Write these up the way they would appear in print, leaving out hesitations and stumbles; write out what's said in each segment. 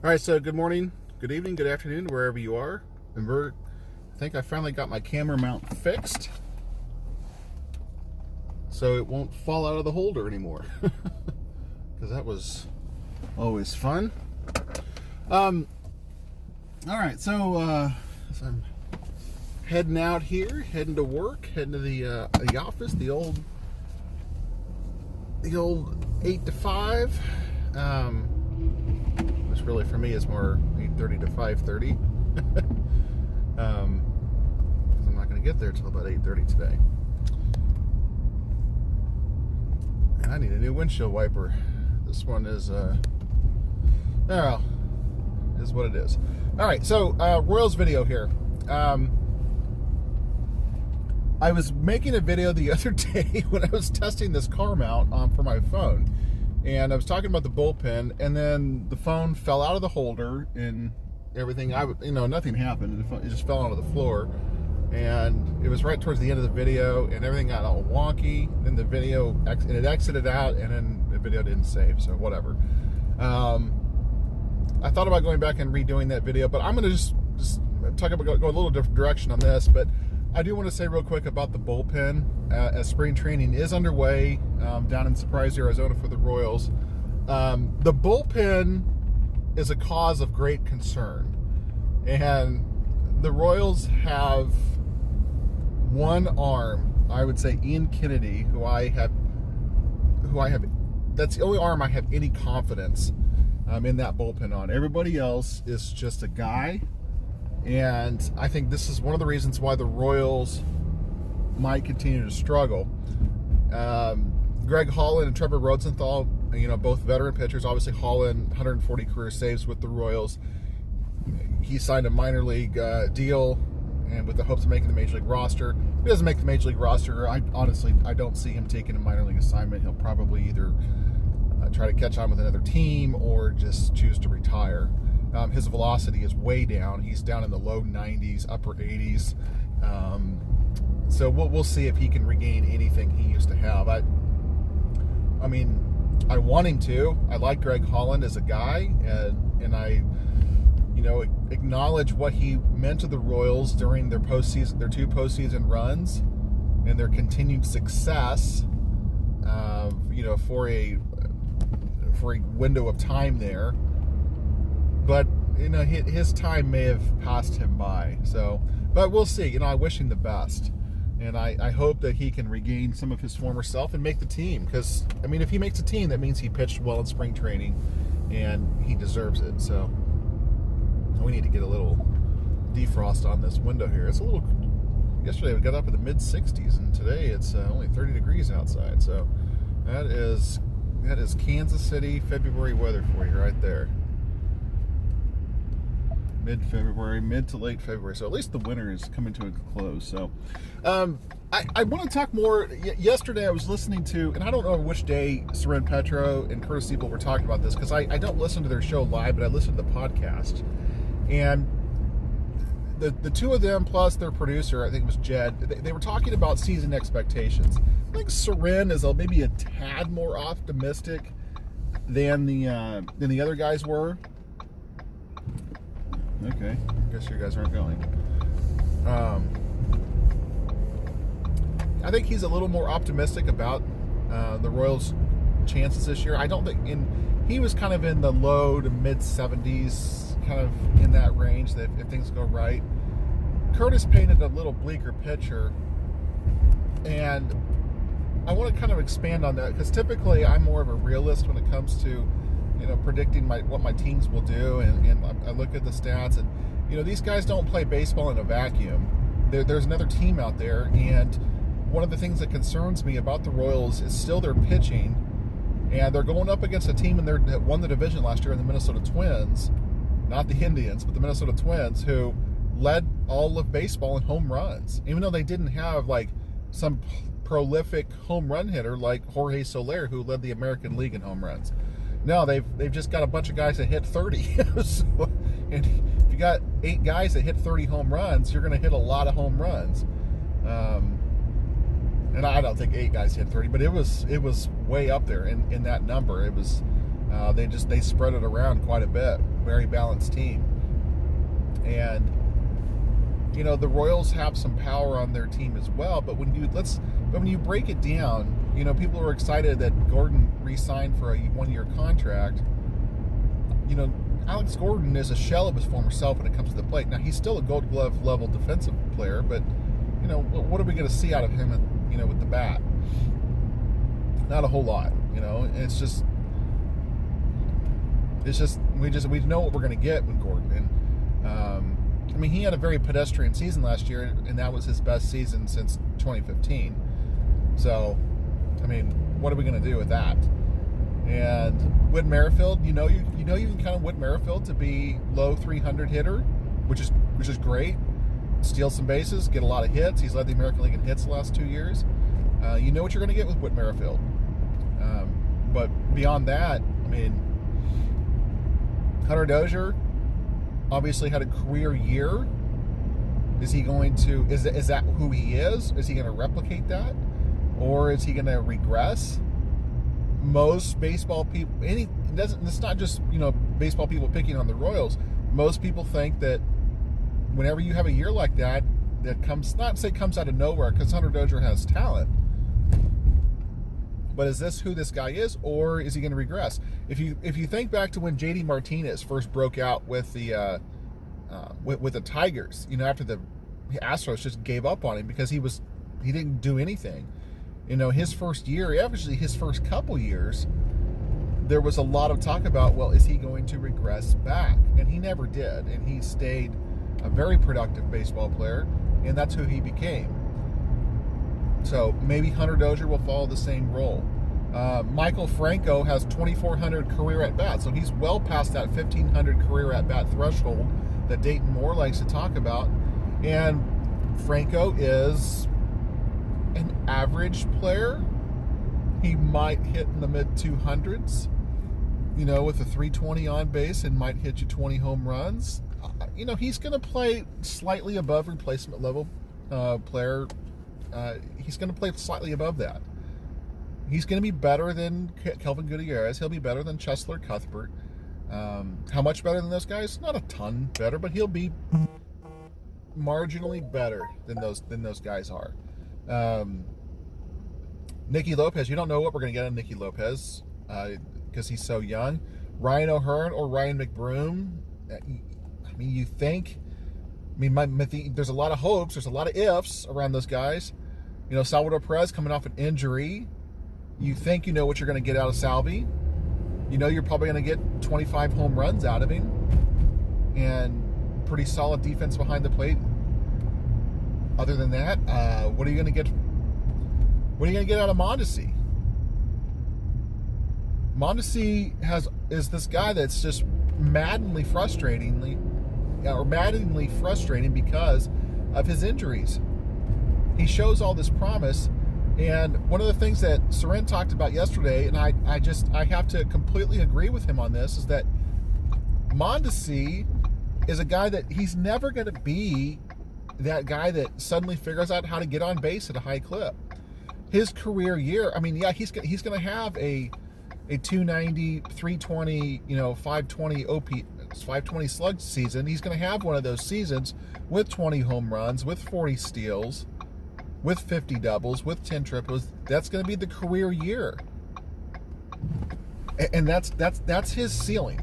All right, so good morning, good evening, good afternoon, wherever you are. And I think I finally got my camera mount fixed, so it won't fall out of the holder anymore, because that was always fun. All right, so I'm heading out here, heading to work, heading to the office, the old 8 to 5. Which really for me is more 8:30 to 5:30. Because I'm not going to get there till about 8:30 today. And I need a new windshield wiper. This one is well, is what it is. All right, so Royals video here. I was making a video the other day when I was testing this car mount for my phone. And I was talking about the bullpen, and then the phone fell out of the holder, and everything. Nothing happened. It just fell onto the floor, and it was right towards the end of the video, and everything got all wonky. Then the video, and it exited out, and then the video didn't save. So whatever. I thought about going back and redoing that video, but I'm gonna just talk about go a little different direction on this. But I do want to say real quick about the bullpen. As spring training is underway down in Surprise, Arizona for the Royals, the bullpen is a cause of great concern. And the Royals have one arm, I would say Ian Kennedy, who I have, that's the only arm I have any confidence in that bullpen on. Everybody else is just a guy. And I think this is one of the reasons why the Royals might continue to struggle. Greg Holland and Trevor Rosenthal, both veteran pitchers. Obviously, Holland, 140 career saves with the Royals. He signed a minor league deal, and with the hopes of making the major league roster. If he doesn't make the major league roster, I don't see him taking a minor league assignment. He'll probably either try to catch on with another team or just choose to retire. His velocity is way down. He's down in the low 90s, upper 80s. So we'll see if he can regain anything he used to have. I want him to. I like Greg Holland as a guy, and I, acknowledge what he meant to the Royals during their two postseason runs, and their continued success. For a window of time there. But, his time may have passed him by. So, but we'll see. I wish him the best. And I hope that he can regain some of his former self and make the team. Because, if he makes a team, that means he pitched well in spring training. And he deserves it. So, we need to get a little defrost on this window here. It's a little... Yesterday we got up in the mid-60s. And today it's only 30 degrees outside. So, that is Kansas City February weather for you right there. Mid-February, mid to late February. So at least the winter is coming to a close. So I want to talk more. Yesterday I was listening to, and I don't know which day Soren Petro and Curtis Siebel were talking about this, because I don't listen to their show live, but I listen to the podcast. And the two of them, plus their producer, I think it was Jed, they were talking about season expectations. I think Soren is maybe a tad more optimistic than the other guys were. Okay, I guess you guys aren't going. I think he's a little more optimistic about the Royals' chances this year. I don't think he was kind of in the low to mid 70s, kind of in that range, that if things go right. Curtis painted a little bleaker picture, and I want to kind of expand on that, because typically I'm more of a realist when it comes to predicting what my teams will do, and I look at the stats, and these guys don't play baseball in a vacuum. There's another team out there, and one of the things that concerns me about the Royals is still their pitching, and they're going up against a team that won the division last year in the Minnesota Twins, not the Indians, but the Minnesota Twins, who led all of baseball in home runs, even though they didn't have some prolific home run hitter like Jorge Soler, who led the American League in home runs. No, they've just got a bunch of guys that hit 30. So, and if you got 8 guys that hit 30 home runs, you're going to hit a lot of home runs. And I don't think 8 guys hit 30, but it was way up there in that number. It was They spread it around quite a bit. Very balanced team. And the Royals have some power on their team as well. But when you break it down, people are excited that Gordon re-signed for a 1-year contract. Alex Gordon is a shell of his former self when it comes to the plate. Now, he's still a Gold Glove level defensive player, but what are we going to see out of him with the bat? Not a whole lot. It's just we know what we're going to get with Gordon. And he had a very pedestrian season last year, and that was his best season since 2015. So, what are we going to do with that? And Whit Merrifield, you can count on Whit Merrifield to be low 300 hitter, which is great. Steal some bases, get a lot of hits. He's led the American League in hits the last 2 years. You know what you're going to get with Whit Merrifield. But beyond that, Hunter Dozier obviously had a career year. Is he going to? Is that who he is? Is he going to replicate that, or is he going to regress? Most baseball people, it's not just baseball people picking on the Royals. Most people think that whenever you have a year like that comes out of nowhere, because Hunter Dozier has talent. But is this who this guy is, or is he going to regress? If you think back to when JD Martinez first broke out with the Tigers, after the Astros just gave up on him because he didn't do anything. His first year, actually his first couple years, there was a lot of talk about, well, is he going to regress back? And he never did, and he stayed a very productive baseball player, and that's who he became. So maybe Hunter Dozier will follow the same role. Michael Franco has 2,400 career at-bats, so he's well past that 1,500 career at-bat threshold that Dayton Moore likes to talk about. And Franco is an average player. He might hit in the mid-200s, with a 320 on base, and might hit you 20 home runs. He's going to play slightly above replacement level player. He's going to play slightly above that. He's going to be better than Kelvin Gutierrez. He'll be better than Chesler Cuthbert. How much better than those guys? Not a ton better, but he'll be marginally better than those guys are. Nicky Lopez, you don't know what we're going to get on Nicky Lopez because he's so young. Ryan O'Hearn or Ryan McBroom, you think, there's a lot of hopes, there's a lot of ifs around those guys. Salvador Perez coming off an injury. You think you know what you're going to get out of Salvi. You're probably going to get 25 home runs out of him and pretty solid defense behind the plate. Other than that, what are you going to get? What are you going to get out of Mondesi? Mondesi is this guy that's just maddeningly frustrating because of his injuries. He shows all this promise, and one of the things that Soren talked about yesterday, and I have to completely agree with him on this, is that Mondesi is a guy that he's never going to be that guy that suddenly figures out how to get on base at a high clip. His career year, he's going to have a 290, 320, 520 OP, 520 slug season. He's going to have one of those seasons with 20 home runs, with 40 steals, with 50 doubles, with 10 triples. That's going to be the career year, and that's his ceiling.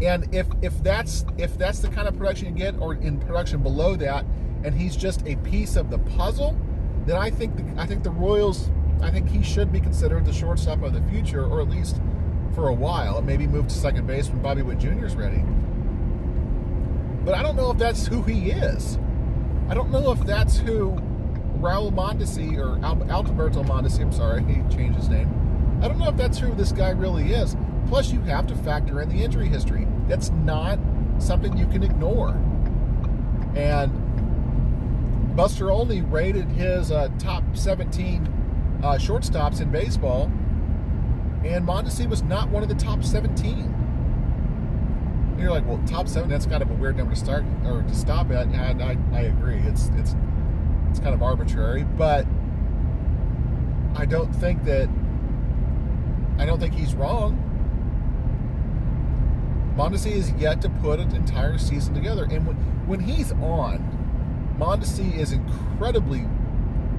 And if that's the kind of production you get, or in production below that, and he's just a piece of the puzzle, then I think the Royals, I think he should be considered the shortstop of the future, or at least for a while, and maybe move to second base when Bobby Witt Jr. is ready. But I don't know if that's who he is. I don't know if that's who Raul Mondesi, or Alberto Mondesi, I'm sorry, he changed his name. I don't know if that's who this guy really is. Plus, you have to factor in the injury history. That's not something you can ignore. And Buster Olney rated his top 17 shortstops in baseball, and Mondesi was not one of the top 17. And you're like, well, top 7, that's kind of a weird number to start or to stop at. And I agree, it's kind of arbitrary, but I don't think that I don't think he's wrong. Mondesi is yet to put an entire season together. And when he's on, Mondesi is incredibly,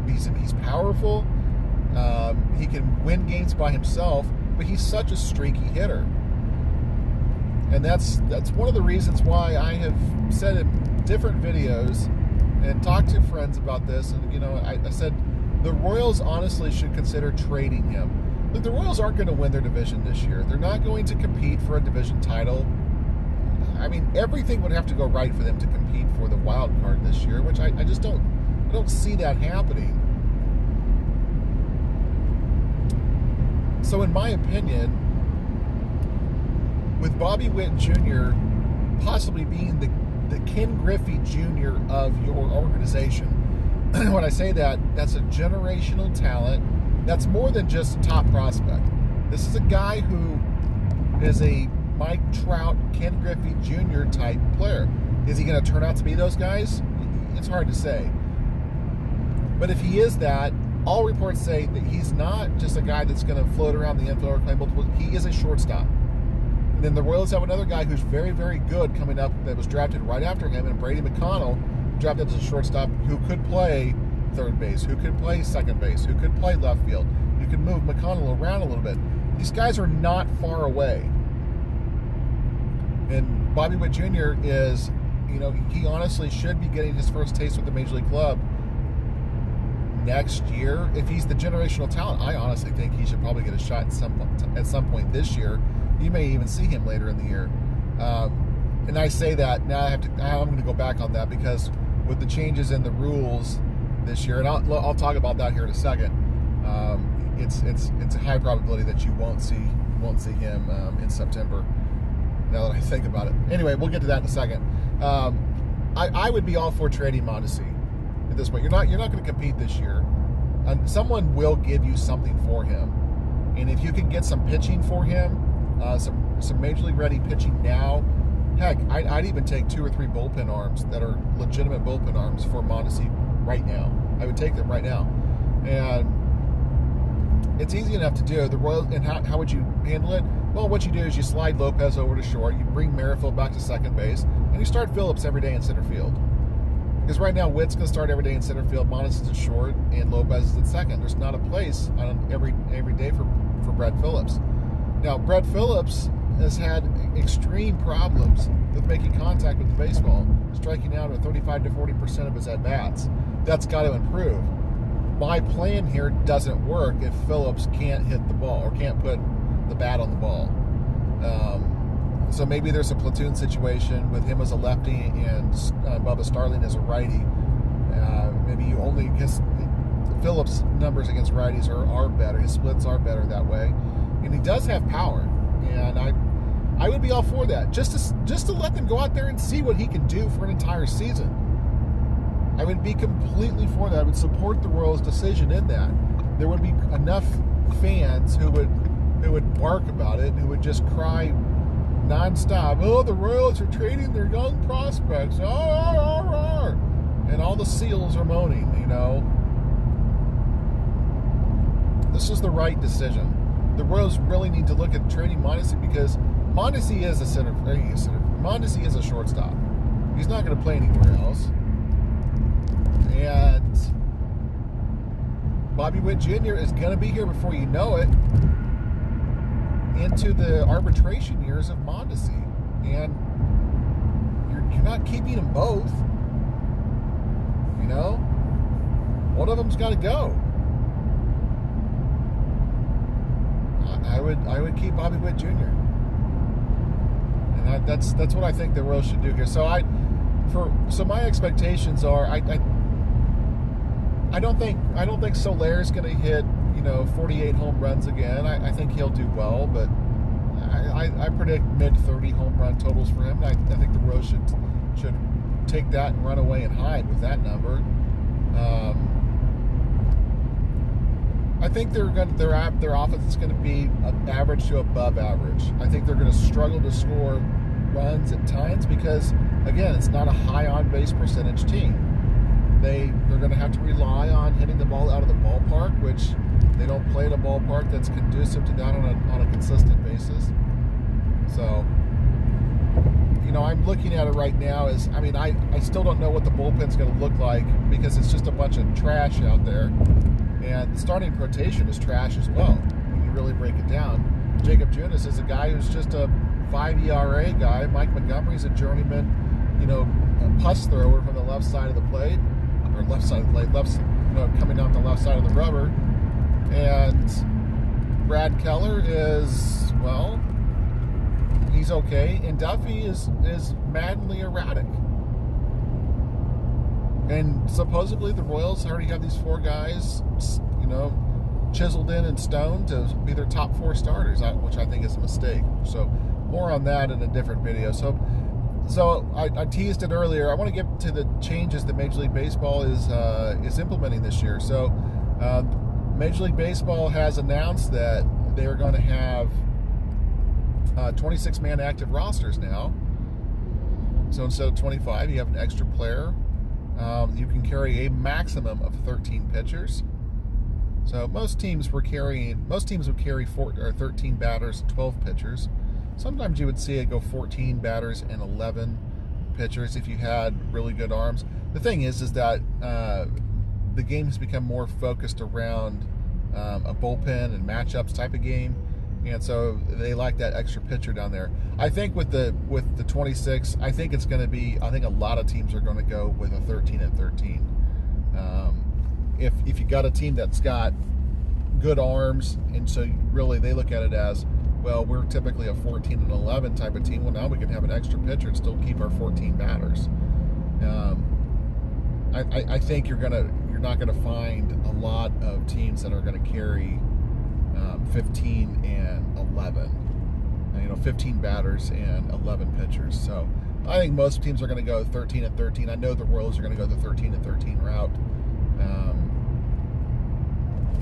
he's powerful. He can win games by himself, but he's such a streaky hitter. And that's one of the reasons why I have said in different videos and talked to friends about this. And, I said the Royals honestly should consider trading him. But the Royals aren't going to win their division this year. They're not going to compete for a division title. I mean, everything would have to go right for them to compete for the wild card this year, which I just don't see that happening. So in my opinion, with Bobby Witt Jr. possibly being the Ken Griffey Jr. of your organization, when I say that, that's a generational talent. That's more than just a top prospect. This is a guy who is a Mike Trout, Ken Griffey Jr. type player. Is he going to turn out to be those guys? It's hard to say. But if he is that, all reports say that he's not just a guy that's going to float around the infield or play multiple. He is a shortstop. And then the Royals have another guy who's very, very good coming up that was drafted right after him, and Brady McConnell, drafted as a shortstop who could play third base, who could play second base, who could play left field. You could move McConnell around a little bit. These guys are not far away. And Bobby Witt Jr. is, he honestly should be getting his first taste with the Major League club next year. If he's the generational talent, I honestly think he should probably get a shot at some point this year. You may even see him later in the year. And I say that, now I'm going to go back on that because with the changes in the rules this year, and I'll talk about that here in a second, it's a high probability that you won't see him in September, now that I think about it. Anyway, we'll get to that in a second. I would be all for trading Mondesi at this point. You're not going to compete this year. Someone will give you something for him. And if you can get some pitching for him, some Major League ready pitching now, heck, I'd even take 2 or 3 bullpen arms that are legitimate bullpen arms for Mondesi right now. I would take them right now. And it's easy enough to do. The Royals, and how would you handle it? Well, what you do is you slide Lopez over to short, you bring Merrifield back to second base, and you start Phillips every day in center field. Because right now, Witt's going to start every day in center field, Mondesi's at short, and Lopez is at second. There's not a place on every day for Brett Phillips. Now, Brett Phillips has had extreme problems with making contact with the baseball, striking out at 35 to 40% of his at-bats. That's got to improve. My plan here doesn't work if Phillips can't hit the ball or can't put the bat on the ball. So maybe there's a platoon situation with him as a lefty and Bubba Starling as a righty. Maybe you only, because Phillips' numbers against righties are better. His splits are better that way. And he does have power. And I would be all for that. Just to let them go out there and see what he can do for an entire season. I would be completely for that. I would support the Royals' decision in that. There would be enough fans who would bark about it, who would just cry nonstop. Oh, the Royals are trading their young prospects. And all the seals are moaning, This is the right decision. The Royals really need to look at trading Mondesi because Mondesi is Mondesi is a shortstop. He's not going to play anywhere else. And Bobby Witt Jr. is going to be here before you know it into the arbitration years of Mondesi. And you're not keeping them both. One of them's got to go. I would keep Bobby Witt Jr. And that's what I think the Royals should do here. So my expectations are I don't think Soler's going to hit 48 home runs again. I think he'll do well, but I predict mid-30 home run totals for him. I think the Royals should take that and run away and hide with that number. I think their offense is going to be average to above average. I think they're going to struggle to score runs at times because, again, it's not a high on-base percentage team. They're going to have to rely on hitting the ball out of the ballpark, which They don't play at a ballpark that's conducive to that on a consistent basis. So, I'm looking at it right now I still don't know what the bullpen's going to look like because it's just a bunch of trash out there. And the starting rotation is trash as well when you really break it down. Jacob Junis is a guy who's just a 5 ERA guy. Mike Montgomery's a journeyman, a puss thrower from the left side of the plate, or left side of the plate, coming down the left side of the rubber. And Brad Keller is, well, he's okay. And Duffy is maddenly erratic. And supposedly the Royals already have these 4 guys, chiseled in stone to be their top 4 starters, which I think is a mistake. So more on that in a different video. So I teased it earlier. I want to get to the changes that Major League Baseball is implementing this year. So Major League Baseball has announced that they are going to have 26-man active rosters now. So instead of 25, you have an extra player. You can carry a maximum of 13 pitchers. So most teams would carry 13 batters, 12 pitchers. Sometimes you would see it go 14 batters and 11 pitchers if you had really good arms. The thing is that the game has become more focused around a bullpen and matchups type of game, and so they like that extra pitcher down there. I think with the 26, I think a lot of teams are going to go with a 13 and 13. If you got a team that's got good arms, and so really they look at it as, well, we're typically a 14 and 11 type of team. Well, now we can have an extra pitcher and still keep our 14 batters. I think you're not gonna find a lot of teams that are gonna carry 15 and 11. 15 batters and 11 pitchers. So I think most teams are going to go 13 and 13. I know the Royals are going to go the 13 and 13 route.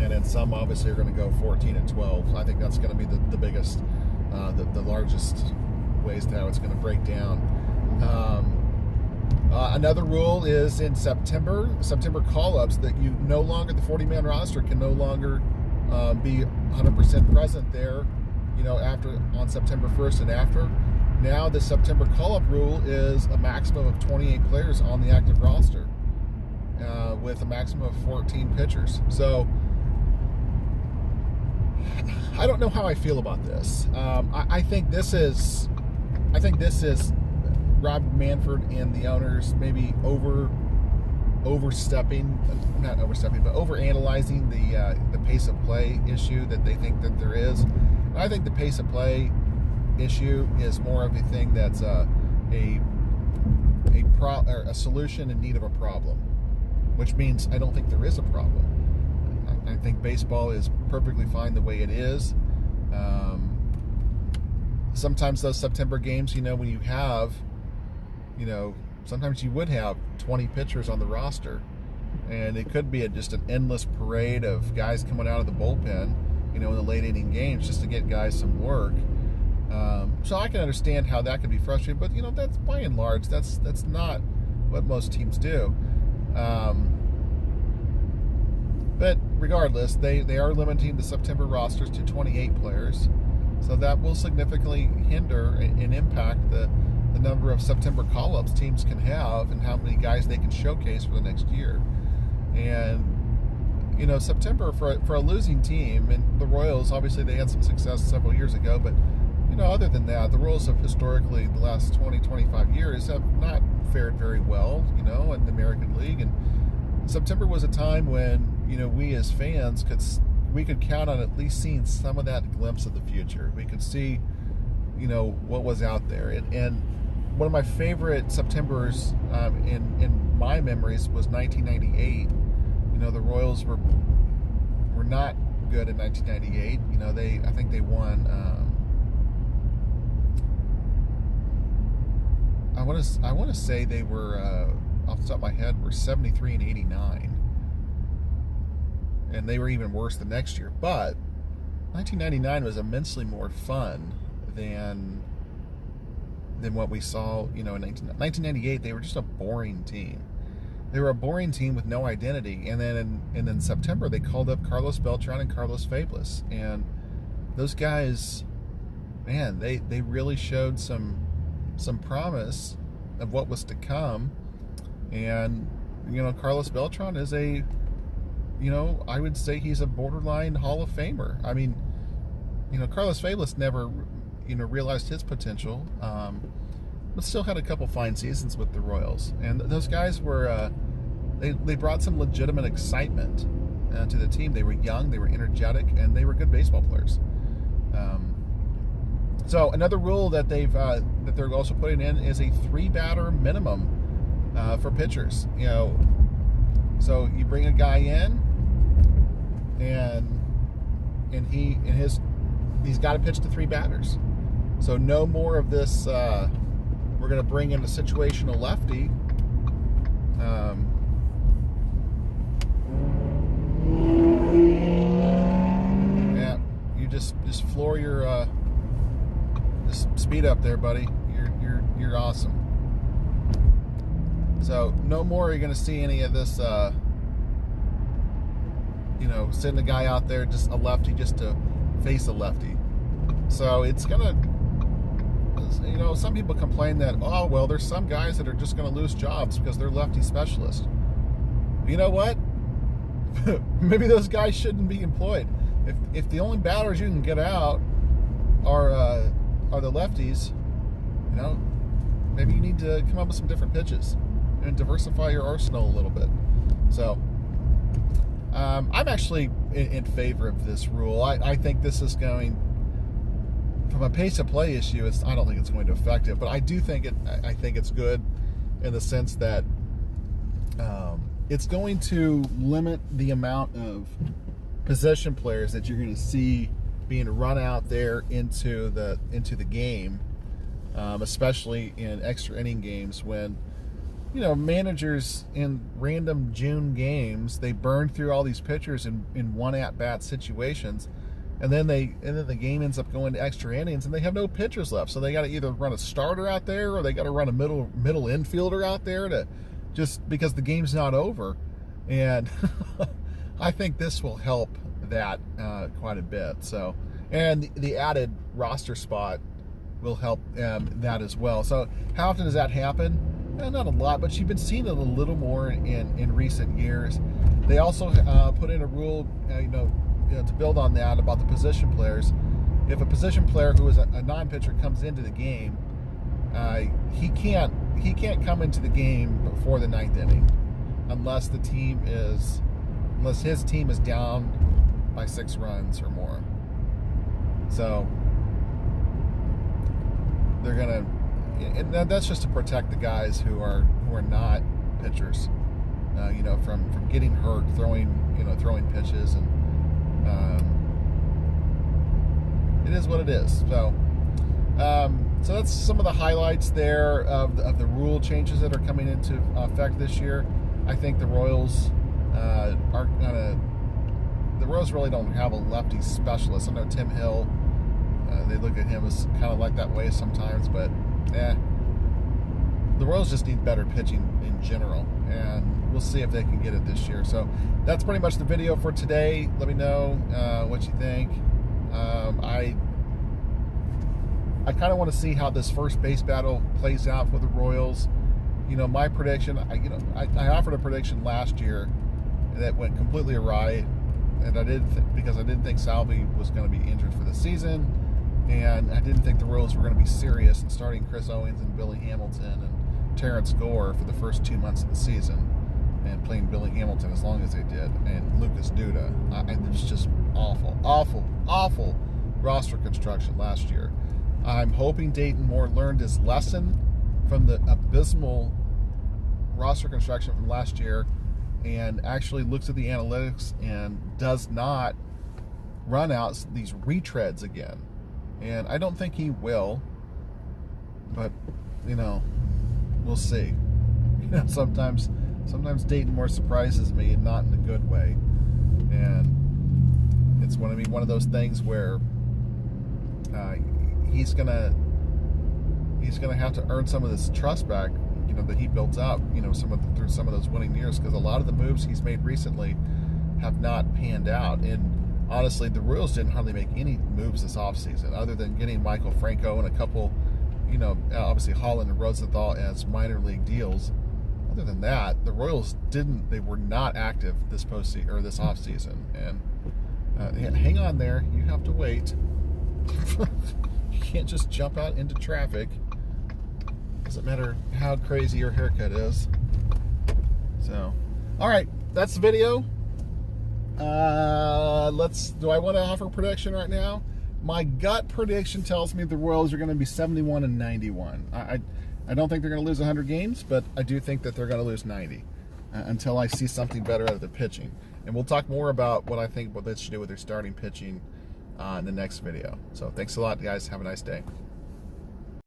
And then some obviously are going to go 14 and 12. I think that's going to be the biggest, the largest ways to how it's going to break down. Another rule is in September call-ups that the 40-man roster can no longer be 100% present there, after on September 1st and after. Now the September call-up rule is a maximum of 28 players on the active roster, with a maximum of 14 pitchers. So I don't know how I feel about this. I think this is Rob Manfred and the owners maybe overanalyzing the pace of play issue that they think that there is. And I think the pace of play issue is more of a thing that's a solution in need of a problem, which means I don't think there is a problem. I think baseball is perfectly fine the way it is. Sometimes those September games, when you have, sometimes you would have 20 pitchers on the roster, and it could be just an endless parade of guys coming out of the bullpen, in the late inning games just to get guys some work. So I can understand how that can be frustrating, but that's by and large that's not what most teams do. But regardless, they are limiting the September rosters to 28 players, so that will significantly hinder and impact the number of September call-ups teams can have and how many guys they can showcase for the next year. And September for a losing team, and the Royals, obviously they had some success several years ago, but other than that, the Royals have historically the last 20-25 years have not fared very well in the American League. And September was a time when we as fans could count on at least seeing some of that glimpse of the future. We could see what was out there. And one of my favorite Septembers in my memories was 1998. The Royals were not good in 1998. I think they won. I want to say they were off the top of my head were 73 and 89, and they were even worse the next year. But 1999 was immensely more fun than what we saw. In 1998, they were just a boring team. they were a boring team with no identity. And then in September, they called up Carlos Beltran and Carlos Fablis, and those guys, man, they really showed some promise of what was to come. And Carlos Beltran is I would say he's a borderline Hall of Famer. I mean, Carlos Fablis never realized his potential, but still had a couple fine seasons with the Royals. And those guys were they brought some legitimate excitement to the team. They were young, they were energetic, and they were good baseball players. So another rule that they're also putting in is a 3-batter minimum for pitchers. So you bring a guy in, and he's got to pitch to 3 batters. So no more of this. We're going to bring in a situational lefty. Yeah, you just floor your. Just speed up there, buddy. You're awesome. So no more are you going to see any of this. Sending a guy out there, just a lefty, just to face a lefty. So it's gonna. Some people complain that, oh, well, there's some guys that are just going to lose jobs because they're lefty specialists. You know what? Maybe those guys shouldn't be employed. If the only batters you can get out are the lefties, maybe you need to come up with some different pitches and diversify your arsenal a little bit. So I'm actually in favor of this rule. I think this is going, from a pace of play issue, I don't think it's going to affect it, but I do think I think it's good in the sense that it's going to limit the amount of position players that you're going to see being run out there into the game, especially in extra inning games when managers in random June games, they burn through all these pitchers in one at-bat situations. And then the game ends up going to extra innings, and they have no pitchers left. So they got to either run a starter out there, or they got to run a middle infielder out there just because the game's not over. And I think this will help that quite a bit. So, and the added roster spot will help that as well. So how often does that happen? Not a lot, but you've been seeing it a little more in recent years. They also put in a rule, to build on that, about the position players. If a position player who is a non-pitcher comes into the game, he can't come into the game before the 9th inning unless his team is down by 6 runs or more. So they're gonna, and that's just to protect the guys who are not pitchers, from getting hurt throwing pitches. And it is what it is. So that's some of the highlights there of the rule changes that are coming into effect this year. I think the Royals the Royals really don't have a lefty specialist. I know Tim Hill, they look at him as kind of like that way sometimes, but the Royals just need better pitching in general, and we'll see if they can get it this year. So that's pretty much the video for today. Let me know what you think. I kind of want to see how this first base battle plays out for the Royals. My prediction, I offered a prediction last year that went completely awry, and because I didn't think Salvi was going to be injured for the season, and I didn't think the Royals were going to be serious in starting Chris Owings and Billy Hamilton and Terrence Gore for the first 2 months of the season, and playing Billy Hamilton as long as they did, and Lucas Duda. It was just awful roster construction last year. I'm hoping Dayton Moore learned his lesson from the abysmal roster construction from last year and actually looks at the analytics and does not run out these retreads again. And I don't think he will, but we'll see. Sometimes Dayton Moore surprises me, and not in a good way. And it's going to be one of those things where he's gonna have to earn some of this trust back, that he built up, through some of those winning years, because a lot of the moves he's made recently have not panned out. And honestly, the Royals didn't hardly make any moves this offseason other than getting Michael Franco and a couple, obviously Holland and Rosenthal as minor league deals. Other than that, the Royals they were not active this postseason or this offseason. And hang on there, you have to wait. You can't just jump out into traffic. Doesn't matter how crazy your haircut is. So, all right, that's the video. Do I want to offer a prediction right now? My gut prediction tells me the Royals are going to be 71-91. I don't think they're going to lose 100 games, but I do think that they're going to lose 90 until I see something better out of the pitching. And we'll talk more about what I think what they should do with their starting pitching in the next video. So thanks a lot, guys. Have a nice day.